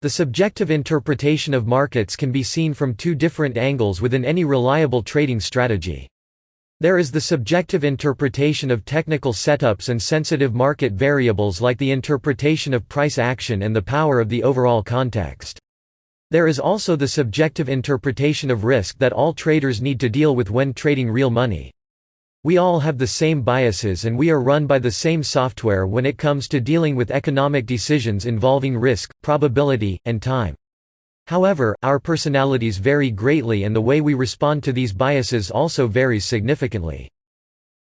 The subjective interpretation of markets can be seen from two different angles within any reliable trading strategy. There is the subjective interpretation of technical setups and sensitive market variables like the interpretation of price action and the power of the overall context. There is also the subjective interpretation of risk that all traders need to deal with when trading real money. We all have the same biases and we are run by the same software when it comes to dealing with economic decisions involving risk, probability, and time. However, our personalities vary greatly and the way we respond to these biases also varies significantly.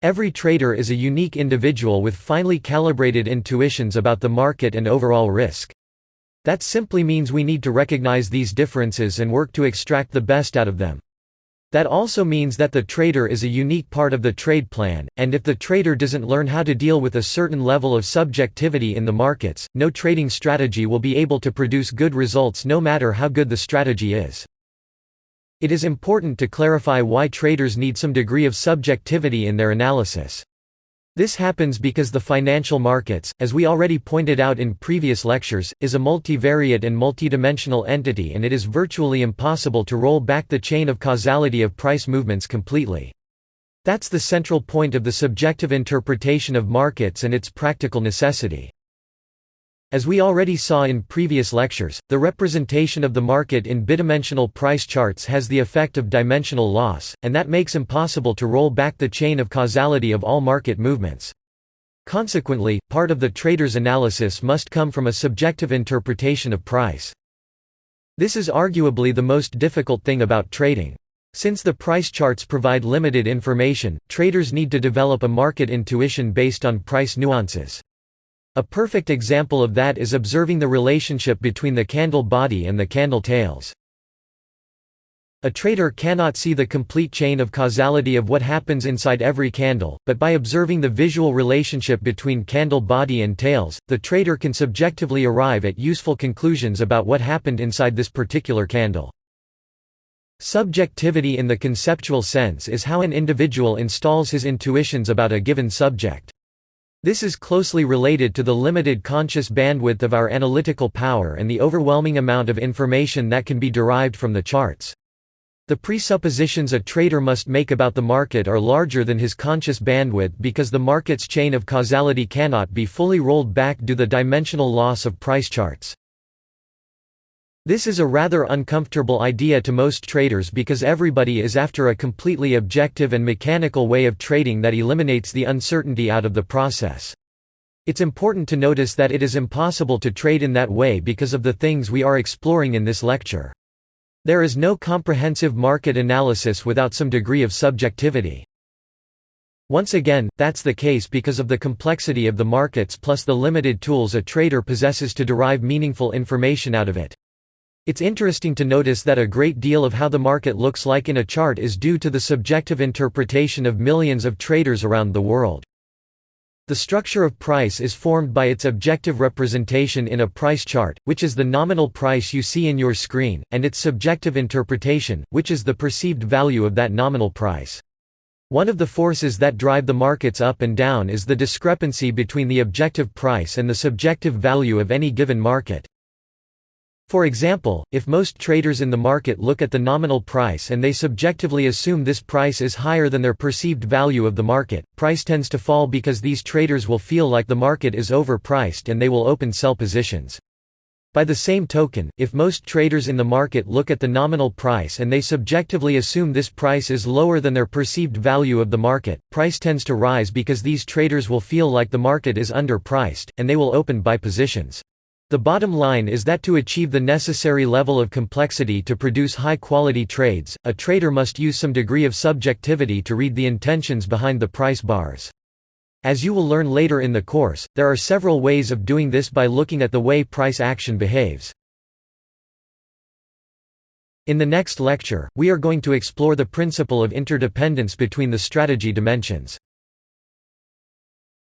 Every trader is a unique individual with finely calibrated intuitions about the market and overall risk. That simply means we need to recognize these differences and work to extract the best out of them. That also means that the trader is a unique part of the trade plan, and if the trader doesn't learn how to deal with a certain level of subjectivity in the markets, no trading strategy will be able to produce good results no matter how good the strategy is. It is important to clarify why traders need some degree of subjectivity in their analysis. This happens because the financial markets, as we already pointed out in previous lectures, is a multivariate and multidimensional entity and it is virtually impossible to roll back the chain of causality of price movements completely. That's the central point of the subjective interpretation of markets and its practical necessity. As we already saw in previous lectures, the representation of the market in bidimensional price charts has the effect of dimensional loss, and that makes impossible to roll back the chain of causality of all market movements. Consequently, part of the trader's analysis must come from a subjective interpretation of price. This is arguably the most difficult thing about trading. Since the price charts provide limited information, traders need to develop a market intuition based on price nuances. A perfect example of that is observing the relationship between the candle body and the candle tails. A trader cannot see the complete chain of causality of what happens inside every candle, but by observing the visual relationship between candle body and tails, the trader can subjectively arrive at useful conclusions about what happened inside this particular candle. Subjectivity in the conceptual sense is how an individual installs his intuitions about a given subject. This is closely related to the limited conscious bandwidth of our analytical power and the overwhelming amount of information that can be derived from the charts. The presuppositions a trader must make about the market are larger than his conscious bandwidth because the market's chain of causality cannot be fully rolled back due to the dimensional loss of price charts. This is a rather uncomfortable idea to most traders because everybody is after a completely objective and mechanical way of trading that eliminates the uncertainty out of the process. It's important to notice that it is impossible to trade in that way because of the things we are exploring in this lecture. There is no comprehensive market analysis without some degree of subjectivity. Once again, that's the case because of the complexity of the markets plus the limited tools a trader possesses to derive meaningful information out of it. It's interesting to notice that a great deal of how the market looks like in a chart is due to the subjective interpretation of millions of traders around the world. The structure of price is formed by its objective representation in a price chart, which is the nominal price you see in your screen, and its subjective interpretation, which is the perceived value of that nominal price. One of the forces that drive the markets up and down is the discrepancy between the objective price and the subjective value of any given market. For example, if most traders in the market look at the nominal price and they subjectively assume this price is higher than their perceived value of the market, price tends to fall because these traders will feel like the market is overpriced and they will open sell positions. By the same token, if most traders in the market look at the nominal price and they subjectively assume this price is lower than their perceived value of the market, price tends to rise because these traders will feel like the market is underpriced, and they will open buy positions. The bottom line is that to achieve the necessary level of complexity to produce high-quality trades, a trader must use some degree of subjectivity to read the intentions behind the price bars. As you will learn later in the course, there are several ways of doing this by looking at the way price action behaves. In the next lecture, we are going to explore the principle of interdependence between the strategy dimensions.